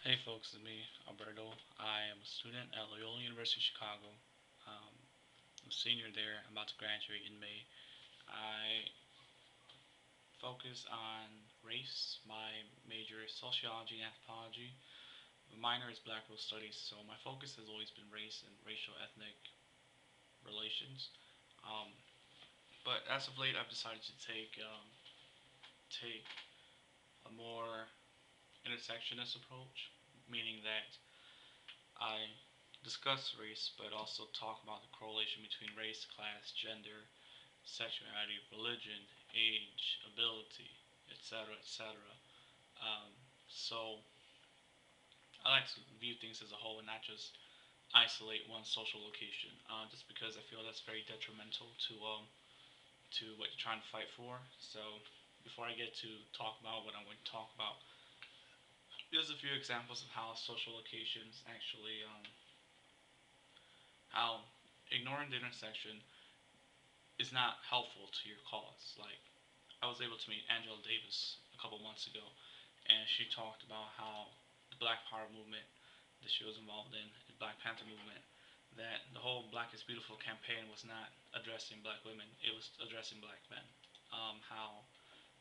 Hey folks, it's me, Alberto. I am a student at Loyola University of Chicago. I'm a senior there. I'm about to graduate in May. I focus on race. My major is sociology and anthropology. My minor is Black World Studies, so my focus has always been race and racial ethnic relations. Um, but as of late, I've decided to take a more intersectionist approach, meaning that I discuss race, but also talk about the correlation between race, class, gender, sexuality, religion, age, ability, etc., etc. Um, so I like to view things as a whole and not just isolate one social location, just because I feel that's very detrimental to what you're trying to fight for. So before I get to talk about what I'm going to talk about, there's a few examples of how social locations actually how ignoring the intersection is not helpful to your cause. Like, I was able to meet Angela Davis a couple months ago, and she talked about how the Black Power movement that she was involved in, the Black Panther movement, that the whole Black is Beautiful campaign was not addressing black women, it was addressing black men. How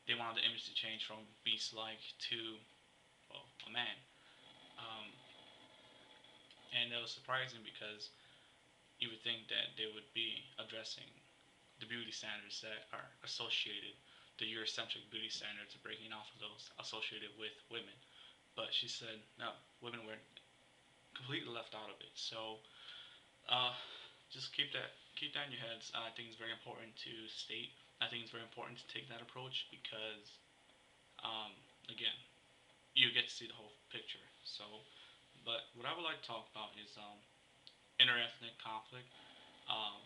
they wanted the image to change from beast like to, well, a man. Um, and it was surprising because you would think that they would be addressing the beauty standards that are associated, the Eurocentric beauty standards, breaking off of those associated with women. But she said, no, women were completely left out of it. So uh, just keep that in your heads. I think it's very important to state. I think it's very important to take that approach because, um, again, you get to see the whole picture. So, but what I would like to talk about is interethnic conflict. Um,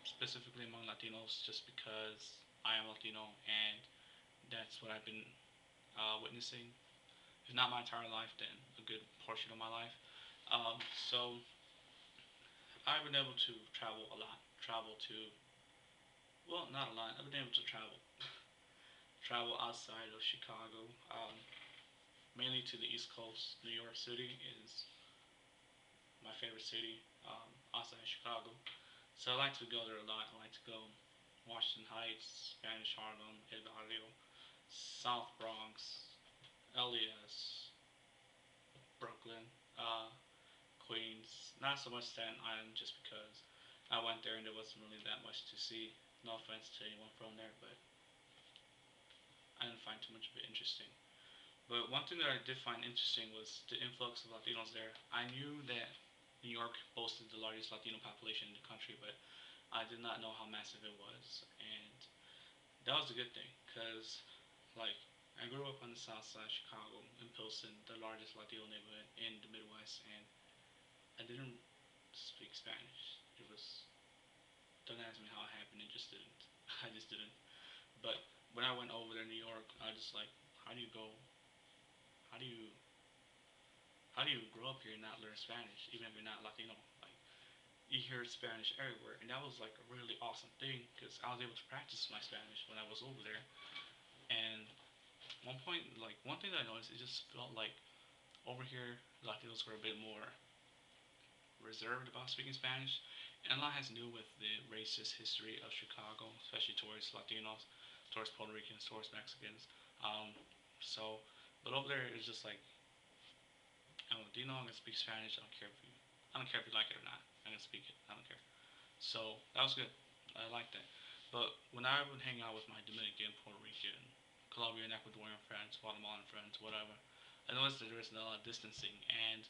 Specifically among Latinos, just because I am Latino and that's what I've been witnessing. If not my entire life, then a good portion of my life. So I've been able to travel a lot. Travel to, well, not a lot. I've been able to travel outside of Chicago, mainly to the East Coast. New York City is my favorite city outside of Chicago. So I like to go there a lot. I like to go Washington Heights, Spanish Harlem, El Barrio, South Bronx, LES, Brooklyn, uh, Queens. Not so much Staten Island, just because I went there and there wasn't really that much to see. No offense to anyone from there, but I didn't find too much of it interesting. But one thing that I did find interesting was the influx of Latinos there. I knew that New York boasted the largest Latino population in the country, but I did not know how massive it was, and that was a good thing, cause like I grew up on the south side of Chicago in Pilsen, the largest Latino neighborhood in the Midwest, and I didn't speak Spanish. It was, don't ask me how it happened. It just didn't. I just didn't. But when I went over there to New York, I was just like, how do you go? How do you how do you grow up here and not learn Spanish, even if you're not Latino? Like, you hear Spanish everywhere, and that was like a really awesome thing because I was able to practice my Spanish when I was over there. And one point, like one thing that I noticed, it just felt like over here Latinos were a bit more reserved about speaking Spanish, and a lot has to do with the racist history of Chicago, especially towards Latinos, towards Puerto Ricans, towards Mexicans. Um, so, but over there it's just like, I'm Latino, I'm gonna speak Spanish. I don't care if you like it or not. I'm gonna speak it. I don't care. So that was good. I like that. But when I would hang out with my Dominican, Puerto Rican, Colombian, Ecuadorian friends, Guatemalan friends, whatever, I noticed that there is a lot of distancing, and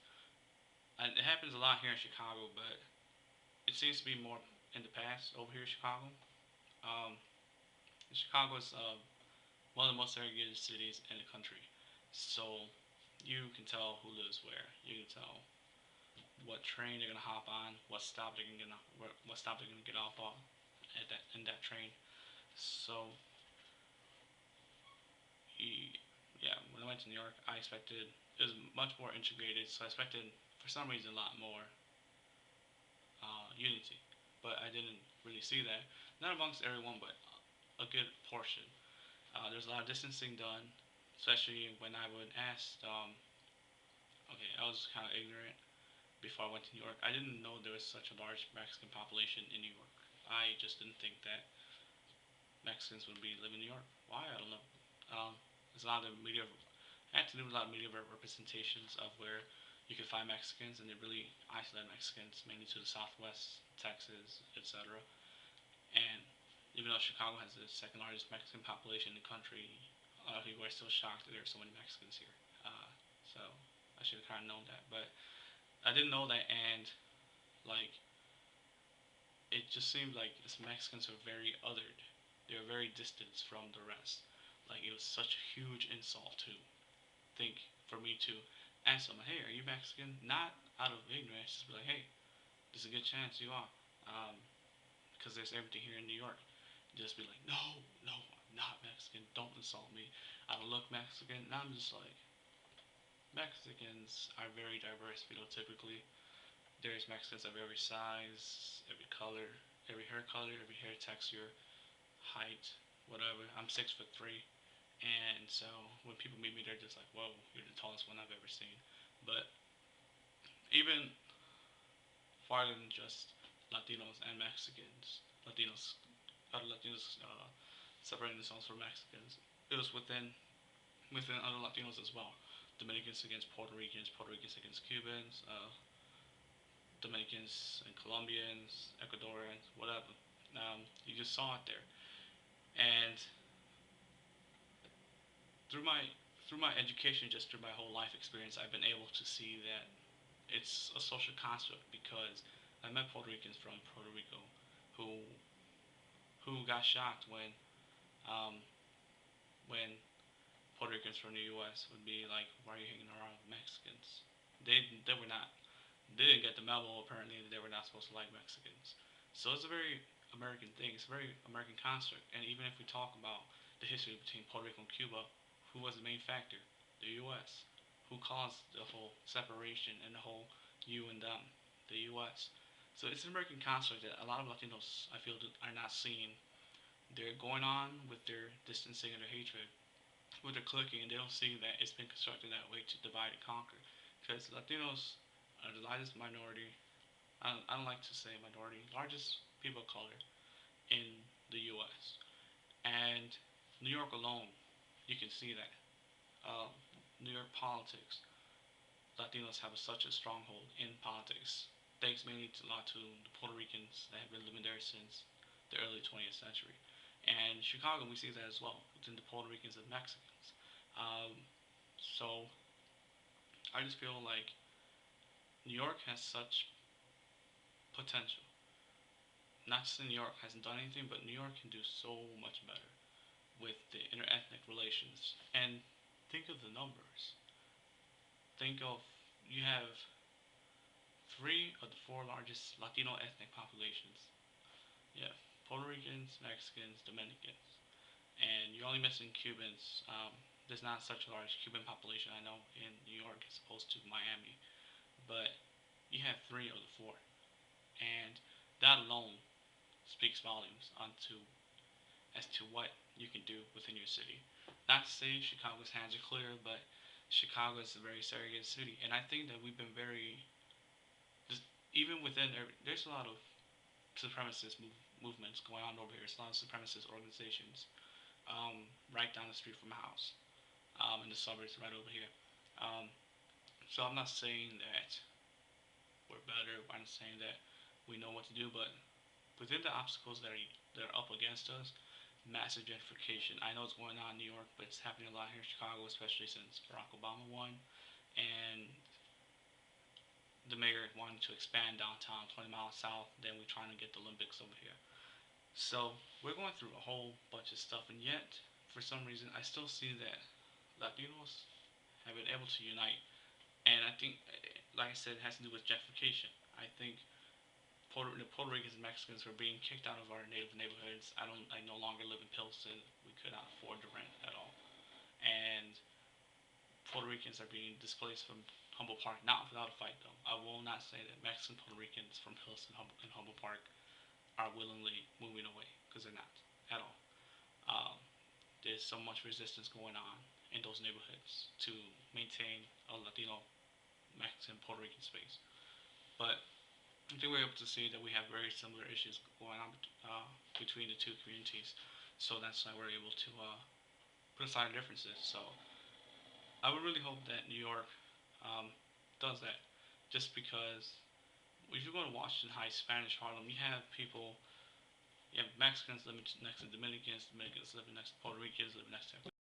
it happens a lot here in Chicago, but it seems to be more in the past over here in Chicago. Um, Chicago is one of the most segregated cities in the country, so you can tell who lives where. You can tell what train they're gonna hop on, what stop they're gonna get off on at that in that train. So, he, yeah, when I went to New York, I expected it was much more integrated. So I expected, for some reason, a lot more unity, but I didn't really see that. Not amongst everyone, but a good portion. There's a lot of distancing done, especially when I would ask. Okay, was kind of ignorant before I went to New York. I didn't know there was such a large Mexican population in New York. I just didn't think that Mexicans would be living in New York. Why? I don't know. There's a lot of media. I had to do a lot of media representations of where you could find Mexicans, and they really isolated Mexicans mainly to the Southwest, Texas, etc. And even though Chicago has the second largest Mexican population in the country, a lot of people are still shocked that there are so many Mexicans here. So I should have kind of known that, but I didn't know that, and like it just seemed like the Mexicans were very othered. They were very distant from the rest. Like it was such a huge insult to think for me to ask someone, "Hey, are you Mexican?" Not out of ignorance, just be like, "Hey, there's a good chance you are," because there's everything here in New York. Just be like, "No, no, I'm not Mexican. Don't insult me. I don't look Mexican." And I'm just like, Mexicans are very diverse phenotypically. There's Mexicans of every size, every color, every hair color, every hair texture, height, whatever. I'm 6'3", and so when people meet me, they're just like, "Whoa, you're the tallest one I've ever seen." But even farther than just Latinos and Mexicans, other Latinos separating themselves from Mexicans, it was within other Latinos as well. Dominicans against Puerto Ricans, Puerto Ricans against Cubans, Dominicans and Colombians, Ecuadorians, whatever. You just saw it there, and through my through my education, just through my whole life experience, I've been able to see that it's a social construct because I met Puerto Ricans from Puerto Rico who got shocked um, when Puerto Ricans from the U.S. would be like, "Why are you hanging around with Mexicans?" They were not they didn't get the memo apparently that they were not supposed to like Mexicans. So it's a very American thing. It's a very American construct. And even if we talk about the history between Puerto Rico and Cuba, who was the main factor? The U.S. Who caused the whole separation and the whole you and them? The U.S. So it's an American construct that a lot of Latinos I feel are not seeing. They're going on with their distancing and their hatred, with their cliquing, and they don't see that it's been constructed that way to divide and conquer. Because Latinos are the largest minority. I don't like to say minority, largest people of color in the U.S. And New York alone, you can see that. Uh, New York politics, Latinos have such a stronghold in politics, thanks mainly to a lot to the Puerto Ricans that have been living there since the early 20th century. And Chicago, we see that as well within the Puerto Ricans and Mexicans. Um, so I just feel like New York has such potential. Not to say New York hasn't done anything, but New York can do so much better with the interethnic relations. And think of the numbers. Think of you have three of the four largest Latino ethnic populations. You have Puerto Ricans, Mexicans, Dominicans, and you're only missing Cubans. There's not such a large Cuban population I know in New York as opposed to Miami, but you have three of the four, and that alone speaks volumes onto as to what you can do within your city. Not to say Chicago's hands are clear, but Chicago is a very segregated city, and I think that we've been very even within there's a lot of supremacist movements going on over here. There's a lot of supremacist organizations right down the street from my house, in the suburbs right over here. Um, so I'm not saying that we're better. I'm not saying that we know what to do, but within the obstacles that are up against us, massive gentrification. I know it's going on in New York, but it's happening a lot here in Chicago, especially since Barack Obama won, and the mayor wanting to expand downtown 20 miles south. Then we're trying to get the Olympics over here. So we're going through a whole bunch of stuff, and yet for some reason I still see that Latinos have been able to unite. And I think, like I said, it has to do with gentrification. I think the Puerto Ricans and Mexicans were being kicked out of our native neighborhoods. I no longer live in Pilsen. We could not afford the rent at all. And Puerto Ricans are being displaced from Humboldt Park, not without a fight though. I will not say that Mexican Puerto Ricans from Pilsen and Humboldt Park are willingly moving away, because they're not at all. Um, there's so much resistance going on in those neighborhoods to maintain a Latino Mexican Puerto Rican space. But I think we're able to see that we have very similar issues going on between the two communities. So that's why we're able to put aside our differences. So I would really hope that New York um, does that, just because if you go to Washington Heights, Spanish Harlem, you have people, you have Mexicans living next to Dominicans, Dominicans living next to Puerto Ricans, living next to